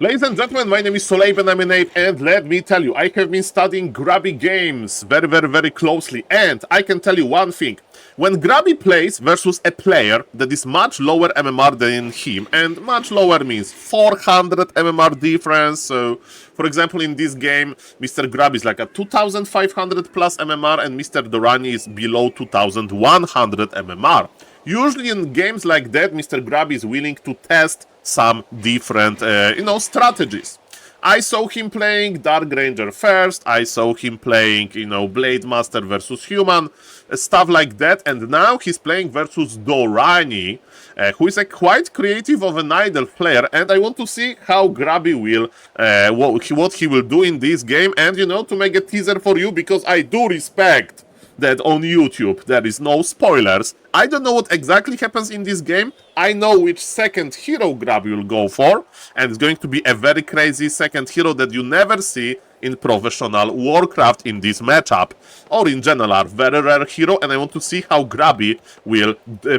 Ladies and gentlemen, my name is SaulApeMan, and let me tell you, I have been studying Grubby games very closely, and I can tell you one thing. When Grubby plays versus a player that is much lower MMR than him, and much lower means 400 MMR difference, so for example in this game, Mr. Grubby is like a 2500 plus MMR and Mr. Dorani is below 2100 MMR. Usually in games like that, Mr. Grubby is willing to test some different, strategies. I saw him playing Dark Ranger first, I saw him playing, Blade Master versus Human, stuff like that, and now he's playing versus Dorani, who is a quite creative of an idle player, and I want to see how Grubby will, what he will do in this game, and, to make a teaser for you, because I do respect that on YouTube there is no spoilers. I don't know what exactly happens in this game. I know which second hero Grubby will go for, and it's going to be a very crazy second hero that you never see in professional Warcraft in this matchup, or in general, very rare hero, and I want to see how Grubby will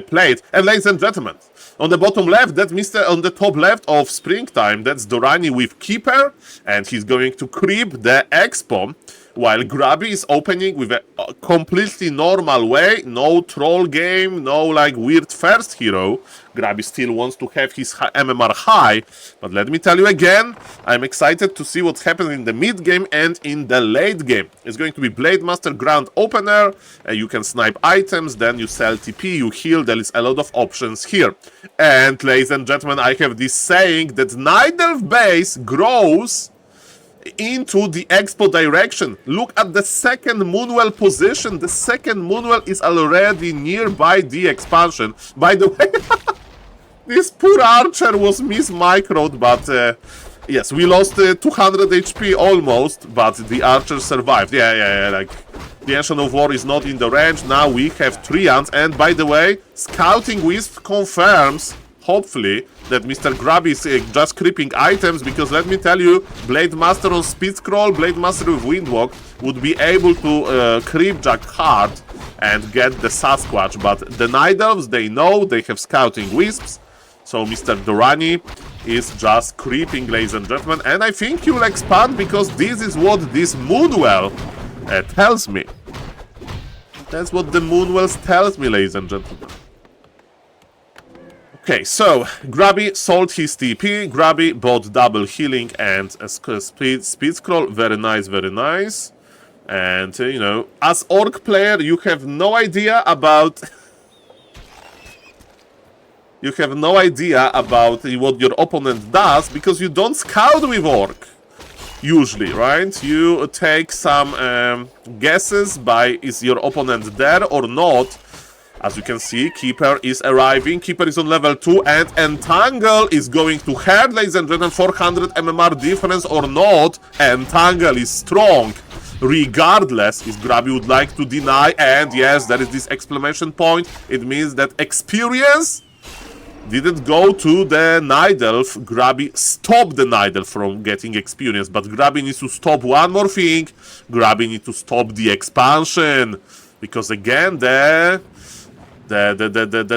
play it. And ladies and gentlemen, on the bottom left, that's on the top left of Springtime, that's Dorani with Keeper, and he's going to creep the Expo, while Grubby is opening with a completely normal way, no troll game, no like weird first hero. Grubby still wants to have his MMR high, but let me tell you again, I'm excited to see what happens in the mid game and in the late game. It's going to be Blade Master Grand Opener, you can snipe items, then you sell TP, you heal, there is a lot of options here. And ladies and gentlemen, I have this saying that Night Elf base grows into the Expo direction. Look at the second Moonwell position. The second Moonwell is already nearby the expansion. By the way, this poor archer was mismicroed, but yes, we lost 200 HP almost, but the archer survived. Yeah, like the Ancient of War is not in the range. Now we have Treants, and by the way, Scouting Wisp confirms, hopefully, that Mr. Grubby is just creeping items, because let me tell you, Blade Master on Speed Scroll, Blade Master with Windwalk would be able to creep Jack hard and get the Sasquatch, but the Night Elves, they know, they have Scouting Wisps, so Mr. Dorani is just creeping, ladies and gentlemen, and I think he will expand, because this is what this Moonwell tells me. That's what the Moonwells tells me, ladies and gentlemen. Okay, so Grubby sold his TP, Grubby bought double healing and a speed scroll, very nice. And, as Orc player, you have no idea about... you have no idea about what your opponent does, because you don't scout with Orc, usually, right? You take some guesses by is your opponent there or not. As you can see, Keeper is arriving, Keeper is on level 2, and Entangle is going to hurt, ladies and gentlemen, 400 MMR difference or not, Entangle is strong, regardless if Grubby would like to deny, and yes, there is this exclamation point, it means that experience didn't go to the Night Elf. Grubby stopped the Night Elf from getting experience, but Grubby needs to stop one more thing, Grubby needs to stop the expansion, because again, the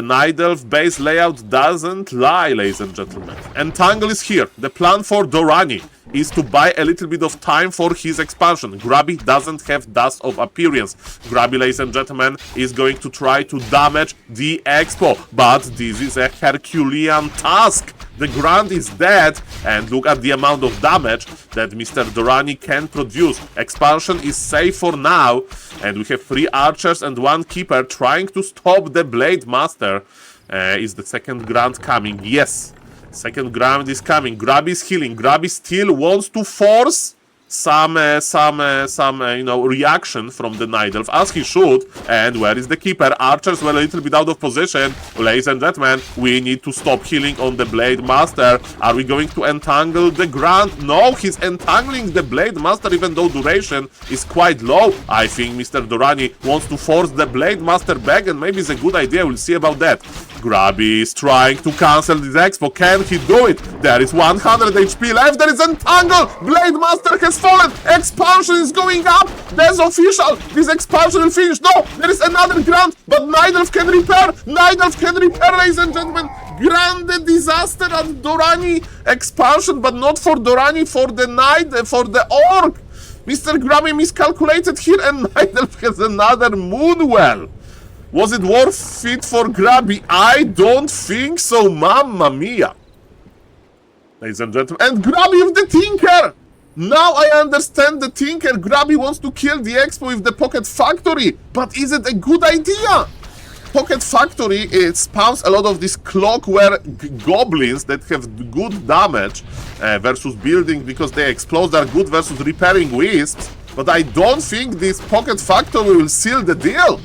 Night Elf base layout doesn't lie, ladies and gentlemen. Entangle is here. The plan for Dorani is to buy a little bit of time for his expansion. Grubby doesn't have Dust of Appearance. Grubby, ladies and gentlemen, is going to try to damage the Expo, but this is a Herculean task. The Grand is dead, and look at the amount of damage that Mr. Dorani can produce. Expansion is safe for now, and we have 3 archers and 1 keeper trying to stop the Blade Master. Is the second Grand coming? Yes, second Grand is coming. Grubby is healing. Grubby still wants to force some reaction from the Night Elf, as he should. And where is the Keeper? Archers were a little bit out of position. Ladies and gentlemen, we need to stop healing on the Blade Master. Are we going to entangle the Grand? No, he's entangling the Blade Master, even though duration is quite low. I think Mr. Dorani wants to force the Blade Master back, and maybe it's a good idea. We'll see about that. Grubby is trying to cancel this Expo. Can he do it? There is 100 HP left. There is Entangle. Blade Master has fallen. Expansion is going up. That's official. This expansion will finish. No, there is another Grand, but Night Elf can repair. Night Elf can repair, ladies and gentlemen. Grande disaster at Dorani expansion, but not for Dorani, for the Knight, for the Orc. Mr. Grubby miscalculated here, and Nightelf has another Moonwell. Was it worth it for Grubby? I don't think so, mamma mia. Ladies and gentlemen, and Grubby with the Tinker! Now I understand the Tinker. Grubby wants to kill the Expo with the Pocket Factory, but is it a good idea? Pocket Factory, it spawns a lot of these clockwork goblins that have good damage versus building because they explode. They're good versus repairing wisps, but I don't think this Pocket Factory will seal the deal.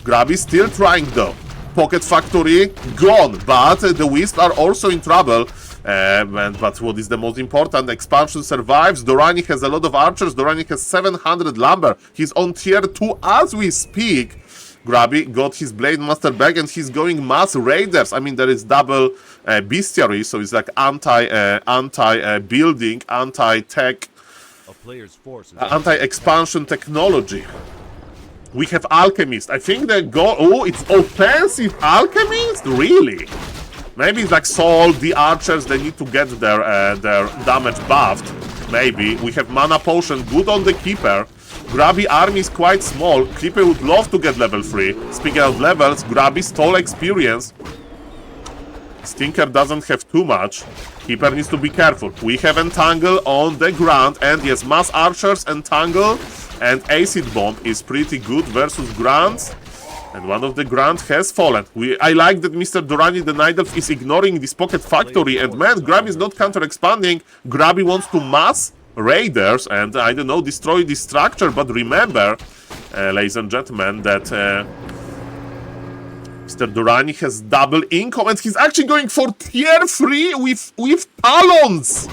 Grubby still trying though. Pocket Factory gone, but the wisps are also in trouble. But what is the most important? Expansion survives. Dorani has a lot of archers. Dorani has 700 lumber. He's on tier 2 as we speak. Grubby got his Blade Master back and he's going mass raiders. I mean, there is double bestiary, so it's like anti-building, anti-tech, anti-expansion technology. We have Alchemist. I think they go... Oh, it's offensive Alchemist? Really? Maybe it's like Saul, the archers, they need to get their damage buffed. Maybe. We have Mana Potion, good on the Keeper. Grubby army is quite small. Keeper would love to get level 3. Speaking of levels, Grubby stole experience. Stinker doesn't have too much. Keeper needs to be careful. We have Entangle on the ground, and yes, Mass Archers, Entangle, and Acid Bomb is pretty good versus Grants. And one of the Grants has fallen. I like that Mr. Dorani the Night Elf is ignoring this Pocket Factory, and man, Grubby is not counter-expanding. Grubby wants to mass raiders and, I don't know, destroy this structure, but remember, ladies and gentlemen, that Mr. Dorani has double income and he's actually going for tier 3 with Talons.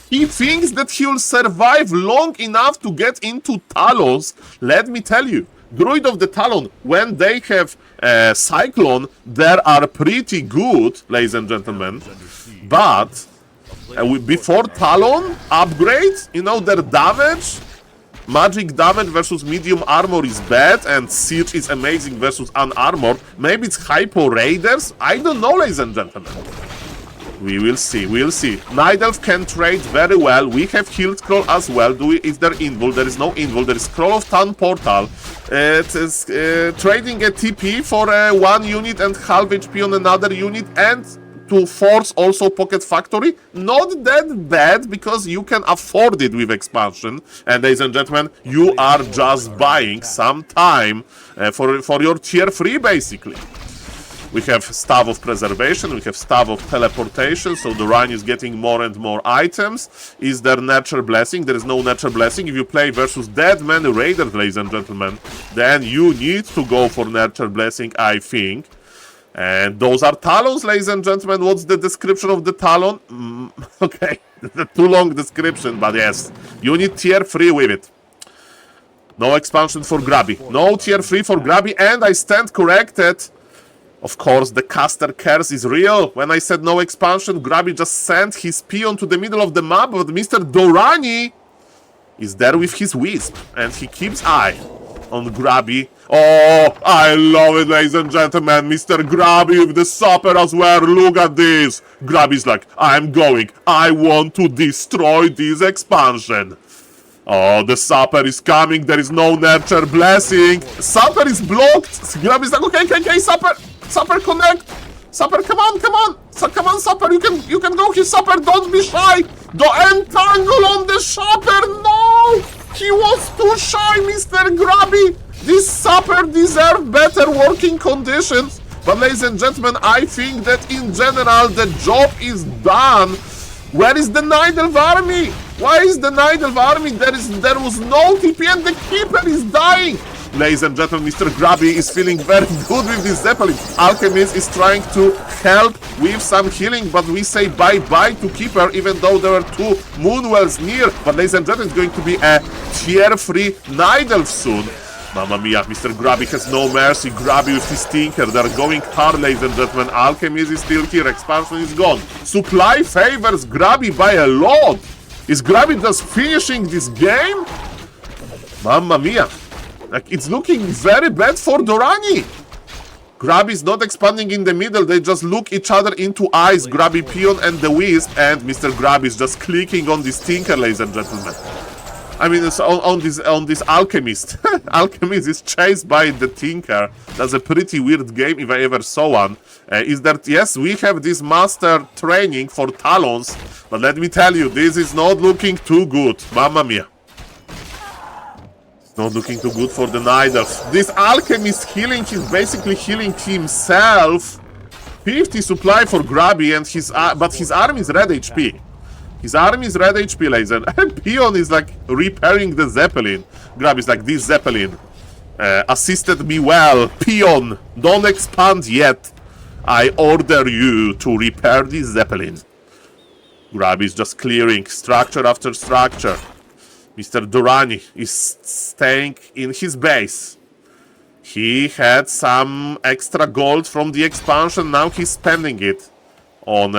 He thinks that he'll survive long enough to get into Talons. Let me tell you, Druid of the Talon, when they have Cyclone, they are pretty good, ladies and gentlemen, but before Talon upgrades, you know, their damage, magic damage versus medium armor is bad, and siege is amazing versus unarmored. Maybe it's Hypo Raiders? I don't know, ladies and gentlemen. We will see, we'll see. Night Elf can trade very well. We have Healed Scroll as well. Is there Invul? There is no Invul. There is Scroll of Town Portal. It is trading a TP for 1 unit and half HP on another unit, and to force also Pocket Factory. Not that bad, because you can afford it with expansion. And ladies and gentlemen, you are just buying some time for your tier 3, basically. We have Staff of Preservation, we have Staff of Teleportation, so the Rhine is getting more and more items. Is there Nature Blessing? There is no Nature Blessing. If you play versus Dead Man Raiders, ladies and gentlemen, then you need to go for Nature Blessing, I think. And those are Talons, ladies and gentlemen. What's the description of the Talon? Okay, too long description, but yes. You need tier 3 with it. No expansion for Grubby. No tier 3 for Grubby, and I stand corrected. Of course, the caster curse is real. When I said no expansion, Grubby just sent his peon to the middle of the map, but Mr. Dorani is there with his wisp, and he keeps eye on Grubby. Oh, I love it, ladies and gentlemen. Mr. Grubby with the supper as well. Look at this. Grubby's like, I'm going. I want to destroy this expansion. Oh, the supper is coming. There is no Nature Blessing. Supper is blocked. Grubby's like, okay, supper. Supper, connect. Supper, come on. So, come on, Supper. You can go here, Supper. Don't be shy. The entangle on the Supper. No, he was too shy, Mr. Grubby. This Supper deserves better working conditions. But ladies and gentlemen, I think that in general the job is done. Where is the Night Elf army? Why is the Night Elf army? There was no TP and the Keeper is dying. Ladies and gentlemen, Mr. Grubby is feeling very good with this Zeppelin. Alchemist is trying to help with some healing, but we say bye-bye to Keeper, even though there are 2 Moonwells near. But ladies and gentlemen, it's going to be a tier 3 Night Elf soon. Mamma mia, Mr. Grubby has no mercy. Grubby with his Tinker. They're going hard, ladies and gentlemen. Alchemist is still here. Expansion is gone. Supply favors Grubby by a lot. Is Grubby just finishing this game? Mamma mia. Like, it's looking very bad for Dorani. Grubby is not expanding in the middle, they just look each other into eyes, Grubby Peon and the Wisp, and Mr. Grubby is just clicking on this Tinker, ladies and gentlemen. I mean, it's on this Alchemist. Alchemist is chased by the Tinker. That's a pretty weird game if I ever saw one. Is that, yes, we have this master training for Talons, but let me tell you, this is not looking too good. Mamma mia. It's not looking too good for the Night Elf. This Alchemist healing, he's basically healing himself. 50 supply for Grubby, and but his arm is red HP. His army is red HP, ladies, and Peon is like repairing the Zeppelin. Grubby is like, this Zeppelin assisted me well. Peon, don't expand yet. I order you to repair this Zeppelin. Grubby is just clearing structure after structure. Mr. Durrani is staying in his base. He had some extra gold from the expansion, now he's spending it on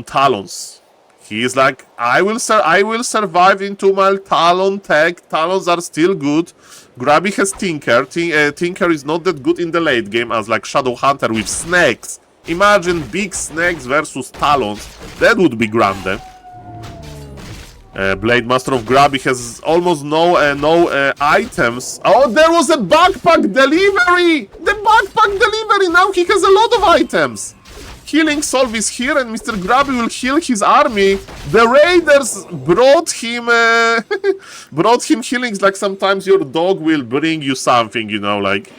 Talons. He is like, I will survive into my Talon tech. Talons are still good. Grubby has Tinker. Tinker is not that good in the late game as like Shadow Hunter with snakes. Imagine big snakes versus Talons. That would be grande. Blade Master of Grubby has almost no items. Oh, there was a backpack delivery! The backpack delivery! Now he has a lot of items. Healing Solve is here, and Mr. Grubby will heal his army. The Raiders brought him healings, like sometimes your dog will bring you something, you know, like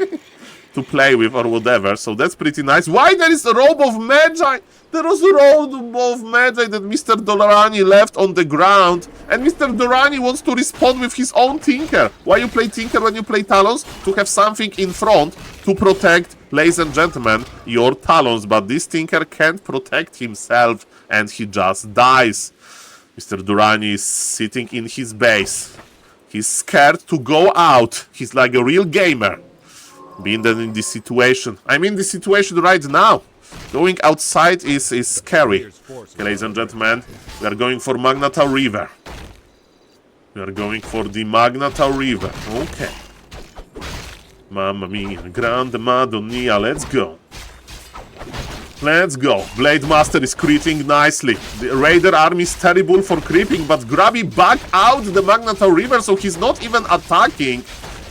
to play with or whatever. So that's pretty nice. Why there is a Robe of Magi? There was a Robe of Magi that Mr. Durrani left on the ground, and Mr. Durrani wants to respond with his own Tinker. Why you play Tinker when you play Talons? To have something in front to protect, ladies and gentlemen, your Talons, but this Tinker can't protect himself and he just dies. Mr. Durrani is sitting in his base. He's scared to go out. He's like a real gamer. Being in this situation. I'm in this situation right now. Going outside is scary. Okay, ladies and gentlemen, we are going for Magnetar River. We are going for the Magnetar River. Okay. Mamma mia, grande Madonna, let's go. Let's go. Blade Master is creeping nicely. The Raider army is terrible for creeping, but Grubby backed out the Magnetar River, so he's not even attacking.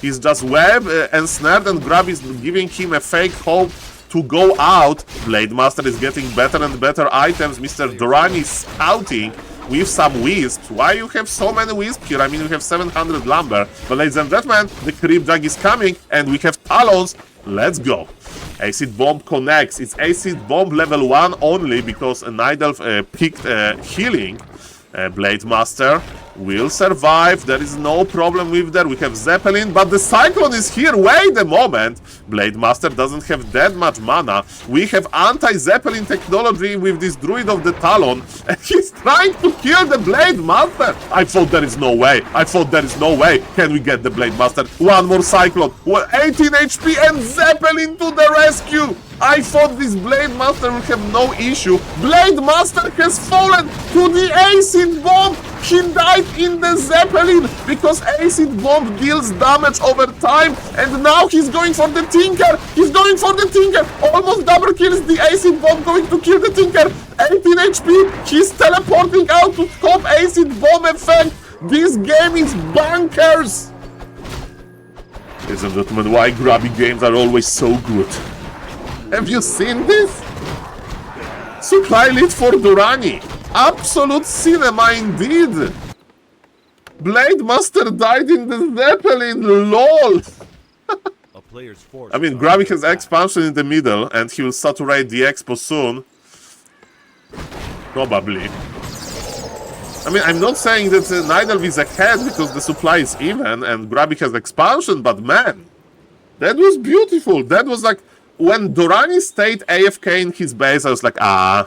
He's just web ensnared, and Grubby is giving him a fake hope to go out. Blade Master is getting better and better items. Mr. Durrani is scouting with some wisps. Why you have so many wisps here? I mean, we have 700 lumber. But ladies and gentlemen, the creep drag is coming, and we have Talons. Let's go. Acid Bomb connects. It's Acid Bomb level 1 only because a Night Elf picked healing. Blade Master will survive. There is no problem with that. We have Zeppelin, but the Cyclone is here. Wait a moment. Blade Master doesn't have that much mana. We have anti-Zeppelin technology with this Druid of the Talon, and he's trying to kill the Blade Master. I thought there is no way. I thought there is no way. Can we get the Blade Master? One more Cyclone. 18 HP and Zeppelin to the rescue. I thought this Blade Master would have no issue. Blade Master has fallen to the Acid Bomb. He died in the Zeppelin because Acid Bomb deals damage over time, and now he's going for the Tinker. He's going for the Tinker. Almost double kills the Acid Bomb, going to kill the Tinker. 18 HP. He's teleporting out to stop Acid Bomb effect. This game is bonkers. Ladies and gentlemen, why Grubby games are always so good? Have you seen this? Supply lead for Durrani. Absolute cinema indeed. Blade Master died in the Zeppelin, lol. I mean, Grubby has expansion in the middle, and he will saturate the expo soon. Probably. I mean, I'm not saying that Night Elf is ahead because the supply is even, and Grubby has expansion, but man, that was beautiful. That was like, when Durrani stayed AFK in his base, I was like, I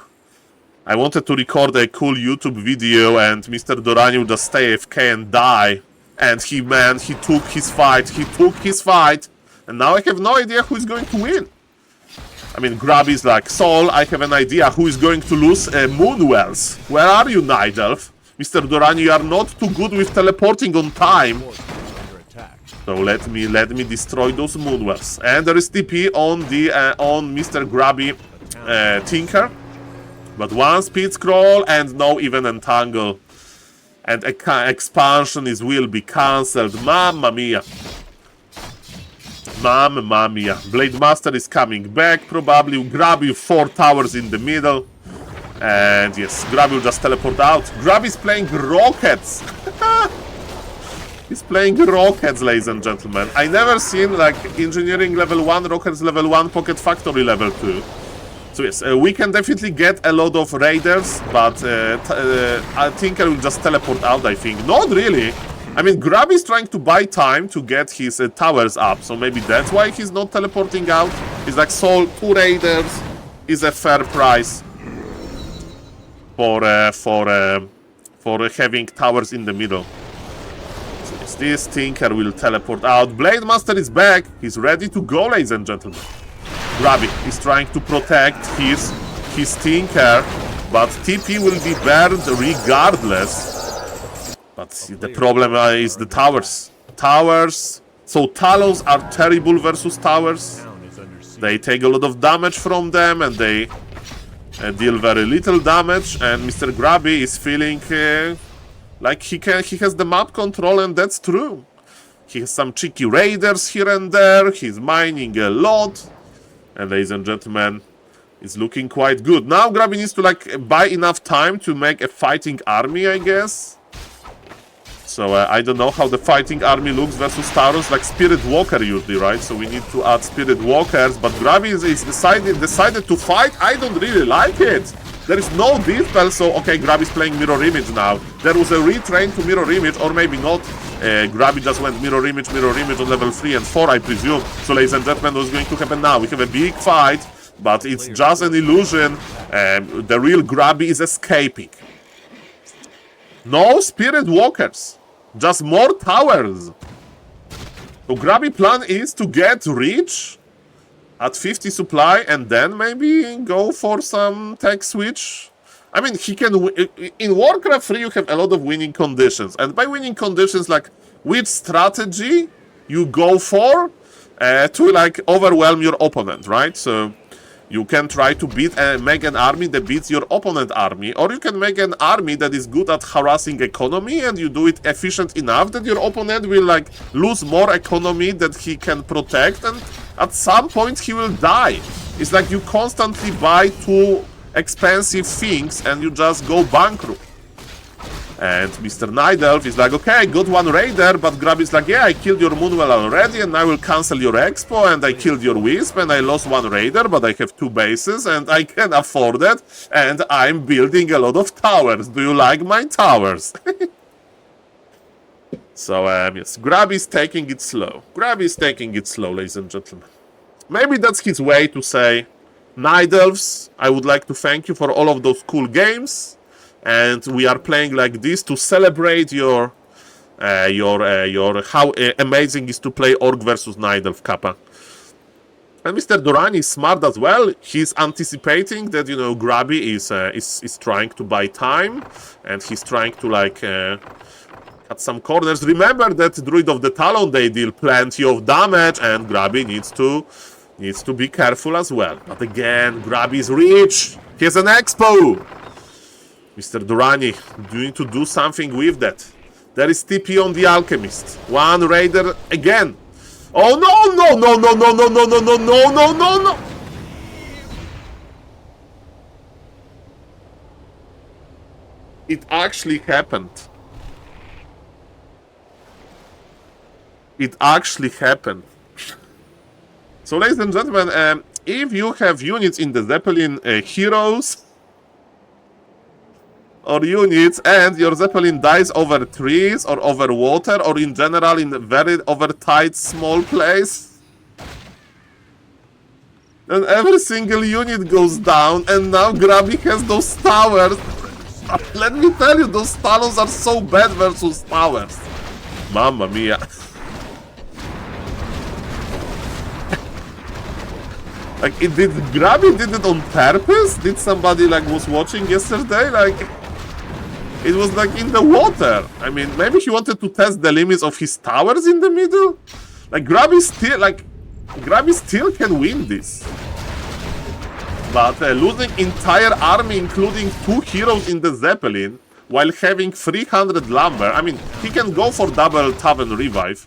wanted to record a cool YouTube video and Mr. Durrani would just stay AFK and die. And he took his fight. And now I have no idea who is going to win. I mean, Grubby is like, Saul, I have an idea who is going to lose Moonwells. Where are you, Night Elf? Mr. Durrani, you are not too good with teleporting on time. So let me destroy those moonwells. And there is TP on the on Mr. Grubby Tinker. But one speed scroll and no even entangle. And expansion will be cancelled. Mamma mia. Mamma mia. Blade Master is coming back probably. Grubby 4 towers in the middle. And yes, Grubby will just teleport out. Grubby is playing rockets. He's playing rockets, ladies and gentlemen. I never seen like engineering level 1, rockets level 1, pocket factory level 2. So yes, we can definitely get a lot of raiders, but I think I will just teleport out, I think. Not really. I mean, Grubby is trying to buy time to get his towers up, so maybe that's why he's not teleporting out. He's like, Saul, 2 raiders is a fair price for having towers in the middle. So yes, this Tinker will teleport out. Blade Master is back. He's ready to go, ladies and gentlemen. Grubby is trying to protect his Tinker, but TP will be burned regardless. But the problem is the towers. So Talons are terrible versus towers. They take a lot of damage from them and they deal very little damage. And Mr. Grubby is feeling like he has the map control, and that's true. He has some cheeky raiders here and there. He's mining a lot. And ladies and gentlemen, it's looking quite good. Now Grubby needs to like buy enough time to make a fighting army, I guess. So I don't know how the fighting army looks versus Tauros, like Spirit Walker usually, right? So we need to add Spirit Walkers, but Grubby is decided to fight. I don't really like it. There is no dispel, so okay, Grubby is playing Mirror Image now. There was a retrain to Mirror Image, or maybe not. Grubby just went Mirror Image on level 3 and 4, I presume. So ladies and gentlemen, what's going to happen now? We have a big fight, but it's just an illusion. The real Grubby is escaping. No Spirit Walkers. Just more towers. So Grubby plan is to get rich at 50 supply and then maybe go for some tech switch. I mean, he can... In Warcraft 3 you have a lot of winning conditions. And by winning conditions, like, which strategy you go for to, like, overwhelm your opponent, right? So you can try to make an army that beats your opponent army, or you can make an army that is good at harassing economy, and you do it efficient enough that your opponent will like lose more economy that he can protect, and at some point he will die. It's like you constantly buy 2 expensive things and you just go bankrupt. And Mr. Night Elf is like, okay, I got 1 raider, but Grubby is like, yeah, I killed your Moonwell already, and I will cancel your expo, and I killed your Wisp, and I lost 1 raider, but I have 2 bases, and I can afford it, and I'm building a lot of towers. Do you like my towers? So, yes, Grubby is taking it slow. Grubby is taking it slow, ladies and gentlemen. Maybe that's his way to say, Night Elves, I would like to thank you for all of those cool games. And we are playing like this to celebrate your how amazing is to play Orc versus Night Elf Kappa. And Mr. Durrani is smart as well. He's anticipating that, you know, Grubby is trying to buy time, and he's trying to like cut some corners. Remember that Druid of the Talon, they deal plenty of damage, and Grubby needs to be careful as well. But again, Grubby is rich. He has an expo. Mr. Durrani, you need to do something with that. There is TP on the Alchemist. 1 raider again. Oh no, no, no, no, no, no, no, no, no, no, no, no, no. It actually happened. It actually happened. So, ladies and gentlemen, if you have units in the Zeppelin heroes, or units, and your Zeppelin dies over trees or over water or in general in a very over tight small place, then every single unit goes down, and now Grubby has those towers. Let me tell you, those Talons are so bad versus towers. Mamma mia. Like, did Grubby did it on purpose? Did somebody like was watching yesterday? Like, It was like in the water. I mean, maybe he wanted to test the limits of his towers in the middle. Like Grubby still can win this. But losing entire army, including 2 heroes in the Zeppelin, while having 300 lumber. I mean, he can go for double tavern revive.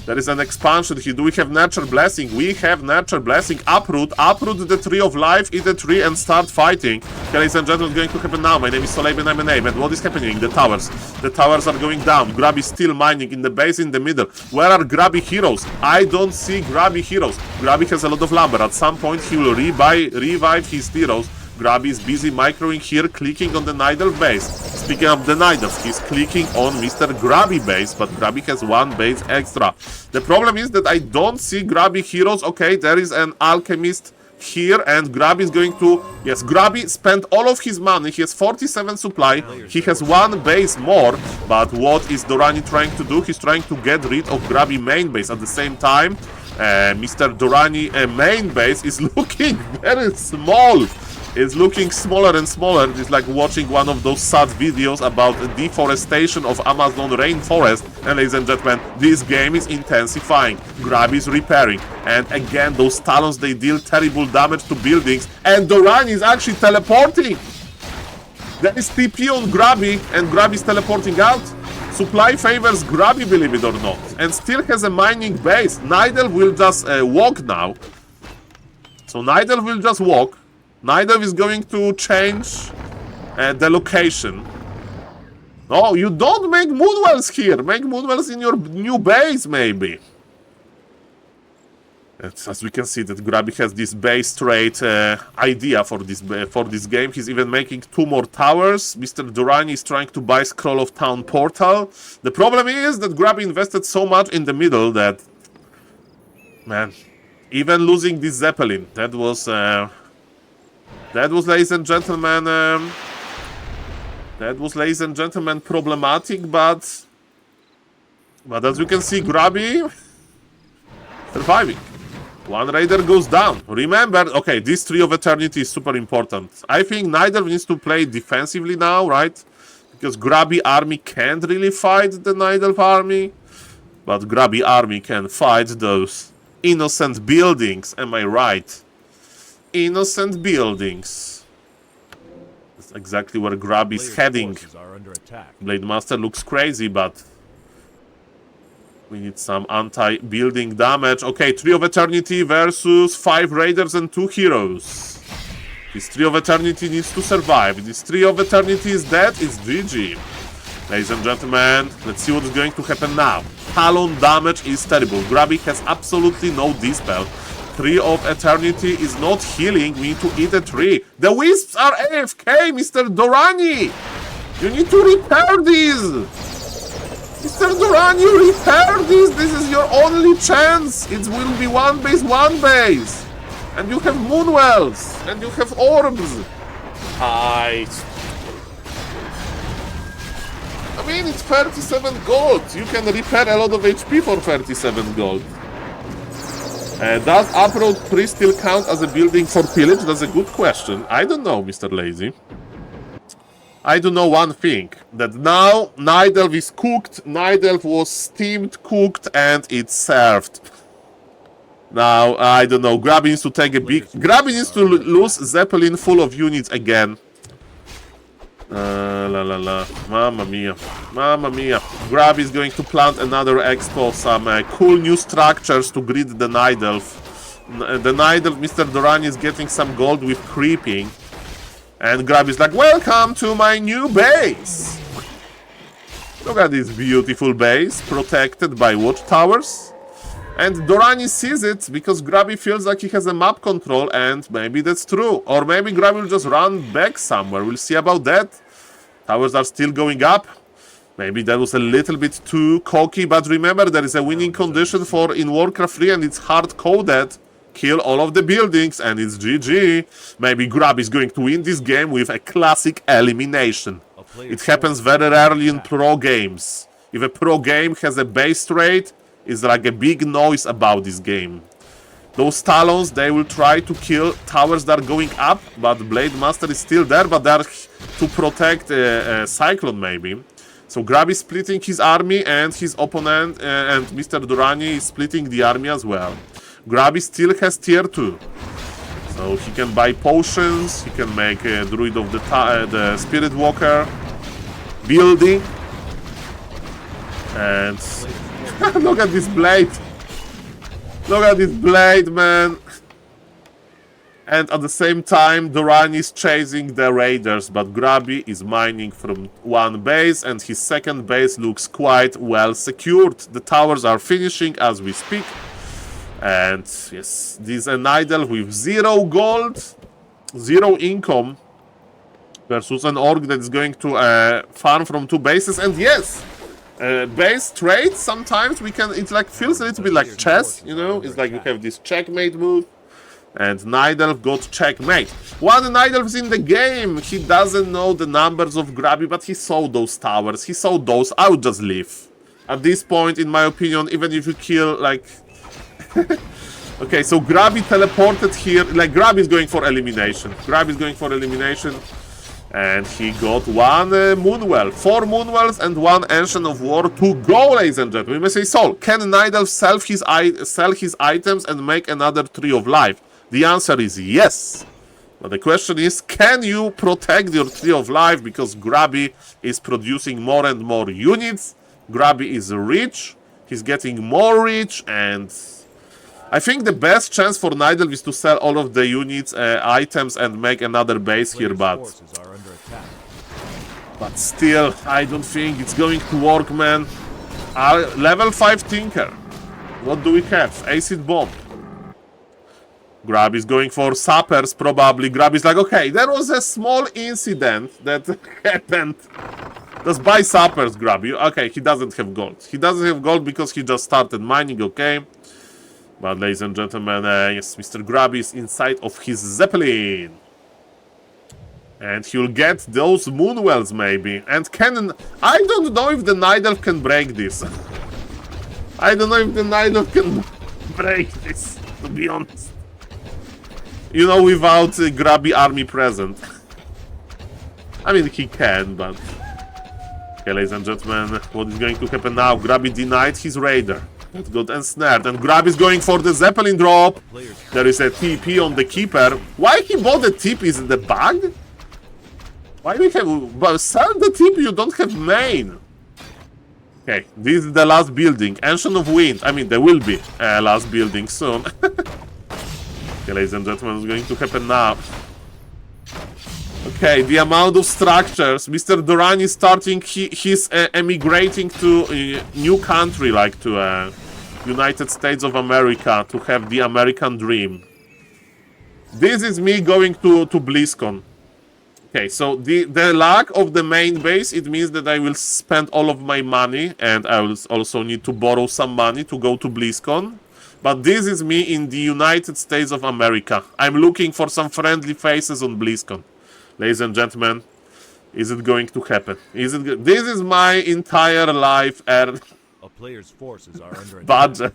There is an expansion here. Do we have Nature Blessing? We have Nature Blessing. Uproot the Tree of Life, eat the tree and start fighting. Okay, ladies and gentlemen, what's going to happen now? My name is SaulApeMan, I'm a name. And what is happening? The towers. The towers are going down. Grubby still mining in the base in the middle. Where are Grubby heroes? I don't see Grubby heroes. Grubby has a lot of lumber. At some point, he will revive his heroes. Grubby is busy microing here, clicking on the Nidal base. Speaking of the Nidals, he's clicking on Mr. Grubby base, but Grubby has 1 base extra. The problem is that I don't see Grubby heroes. Okay, there is an alchemist here, and Grubby is going to... Yes, Grubby spent all of his money. He has 47 supply. He has 1 base more, but what is Dorani trying to do? He's trying to get rid of Grubby main base. At the same time, Mr. Dorani main base is looking very small. It's looking smaller and smaller. It's like watching one of those sad videos about deforestation of Amazon rainforest. And ladies and gentlemen, this game is intensifying. Grubby is repairing. And again, those talons, they deal terrible damage to buildings. And Dorani is actually teleporting. There is TP on Grubby, and Grubby is teleporting out. Supply favors Grubby, believe it or not. And still has a mining base. Nidal will just walk now. So Nidal will just walk. Nidal is going to change the location. No, you don't make moonwells here. Make moonwells in your new base, maybe. As we can see, that Grubby has this base trade idea for this game. He's even making 2 more towers. Mr. Dorani is trying to buy Scroll of Town Portal. The problem is that Grubby invested so much in the middle that... Man, even losing this Zeppelin, that was, ladies and gentlemen, problematic, but as you can see, Grubby surviving. 1 raider goes down. Remember, okay, this Tree of Eternity is super important. I think Nidal needs to play defensively now, right? Because Grubby army can't really fight the Nidal army, but Grubby army can fight those innocent buildings. Am I right? Innocent buildings. That's exactly where Grubby is heading. Blade Master looks crazy, but we need some anti-building damage. Okay, Tree of Eternity versus 5 raiders and 2 heroes. This Tree of Eternity needs to survive. This Tree of Eternity is dead. It's GG. Ladies and gentlemen, let's see what's going to happen now. Talon damage is terrible. Grubby has absolutely no dispel. Tree of Eternity is not healing. We need to eat a tree. The wisps are AFK, Mr. Dorani! You need to repair these! Mr. Dorani, repair this! This is your only chance! It will be 1 base, 1 base! And you have moonwells! And you have orbs! I mean, it's 37 gold! You can repair a lot of HP for 37 gold. Does Uproad 3 still count as a building for pillage? That's a good question. I don't know, Mr. Lazy. I do know one thing. That now Nidal is cooked. Nidal was steamed, cooked, and it's served. Now, I don't know. Grubby needs to take a big... Grubby needs to lose Zeppelin full of units again. Mamma mia. Mamma mia. Grubby is going to plant another expo, some cool new structures to greet the Nidal. The Nidal, Mr. Dorani, is getting some gold with creeping. And Grubby is like, welcome to my new base! Look at this beautiful base, protected by watchtowers. And Dorani sees it because Grubby feels like he has a map control, and maybe that's true. Or maybe Grubby will just run back somewhere. We'll see about that. Towers are still going up. Maybe that was a little bit too cocky, but remember, there is a winning condition for in Warcraft 3, and it's hard-coded. Kill all of the buildings, and it's GG. Maybe Grubby is going to win this game with a classic elimination. It happens very rarely in pro games. If a pro game has a base rate, it's like a big noise about this game. Those Talons, they will try to kill towers that are going up, but Blade Master is still there, but they are to protect Cyclone, maybe. So Grubby is splitting his army, and his opponent and Mr. Durrani is splitting the army as well. Grubby still has tier 2. So he can buy potions, he can make a Druid of the Spirit Walker building. And look at this blade. Look at this blade, man. And at the same time, Durrani is chasing the raiders, but Grubby is mining from one base, and his second base looks quite well secured. The towers are finishing as we speak. And yes, this is an idol with 0 gold, 0 income versus an orc that is going to farm from 2 bases. And yes, base trades sometimes we can, it like feels a little bit like chess, you know, it's like you have this checkmate move. And Nidelf got checkmate. One Nidelf is in the game. He doesn't know the numbers of Grubby, but he saw those towers. He saw those. I would just leave. At this point, in my opinion, even if you kill, like... Okay, so Grubby teleported here. Like, Grubby is going for elimination. Grubby is going for elimination. And he got 1 Moonwell. 4 Moonwells and 1 Ancient of War to go, ladies and gentlemen. We may say, Saul, can Nidelf sell his items and make another Tree of Life? The answer is yes. But the question is, can you protect your Tree of Life? Because Grubby is producing more and more units. Grubby is rich. He's getting more rich. And I think the best chance for Nidelf is to sell all of the units, items, and make another base here. But still, I don't think it's going to work, man. Level 5 Tinker. What do we have? Acid Bomb. Grubby is going for sappers, probably. Grubby is like, okay, there was a small incident that happened. Just buy sappers, Grubby. Okay, he doesn't have gold. He doesn't have gold because he just started mining, okay. But, ladies and gentlemen, yes, Mr. Grubby is inside of his Zeppelin. And he'll get those Moonwells, maybe. And can... I don't know if the Nidelf can break this. I don't know if the Nidelf can break this, to be honest. You know, without Grubby army present. I mean, he can, but... Okay, ladies and gentlemen, what is going to happen now? Grubby denied his raider. That got ensnared, and Grubby is going for the Zeppelin drop. There is a TP on the Keeper. Why he bought the TP? Is it the bug? Why we have... But sell the TP, you don't have main. Okay, this is the last building. Ancient of Wind. I mean, there will be a last building soon. Okay, ladies and gentlemen, what's going to happen now? Okay, the amount of structures. Mr. Durrani is starting, he's emigrating to a new country, like to United States of America, to have the American dream. This is me going to BlizzCon. Okay, so the lack of the main base, it means that I will spend all of my money, and I will also need to borrow some money to go to BlizzCon. But this is me in the United States of America. I'm looking for some friendly faces on BlizzCon. Ladies and gentlemen, is it going to happen? This is my entire life and a player's forces are under budget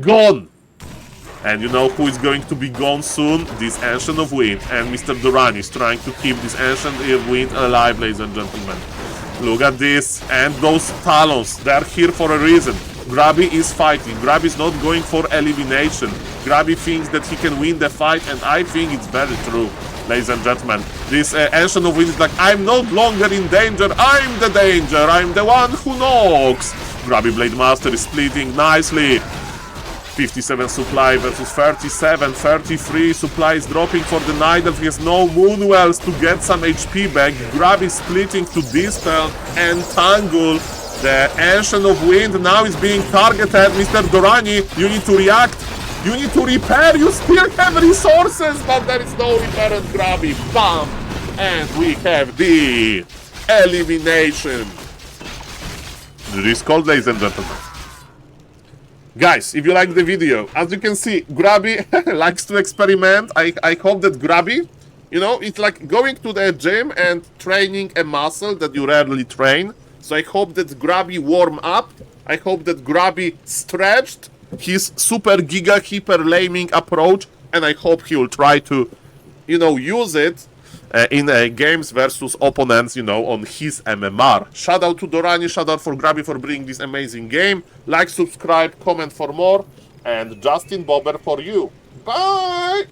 gone. And you know who is going to be gone soon? This Ancient of Wind. And Mr. Durrani is trying to keep this Ancient of Wind alive, ladies and gentlemen. Look at this. And those Talons, they're here for a reason. Grubby is fighting. Grubby is not going for elimination. Grubby thinks that he can win the fight, and I think it's very true. Ladies and gentlemen, this Ancient of Wind is like, I'm no longer in danger, I'm the danger, I'm the one who knocks. Grubby Blade Master is splitting nicely. 57 supply versus 37, 33 supply is dropping for the Nidelf. He has no Moonwells to get some HP back. Grubby is splitting to Dispel and Tangle. The Ancient of Wind now is being targeted. Mr. Durrani, you need to react. You need to repair. You still have resources, but there is no repair at Grubby. Bam! And we have the elimination. It is called, ladies and gentlemen. Guys, if you like the video, as you can see, Grubby likes to experiment. I hope that Grubby, you know, it's like going to the gym and training a muscle that you rarely train. So I hope that Grubby warm up. I hope that Grubby stretched his super giga hyper laming approach, and I hope he will try to, you know, use it in games versus opponents, you know, on his MMR. Shout out to Dorani, shout out for Grubby for bringing this amazing game. Like, subscribe, comment for more, and Justin Bobber for you. Bye!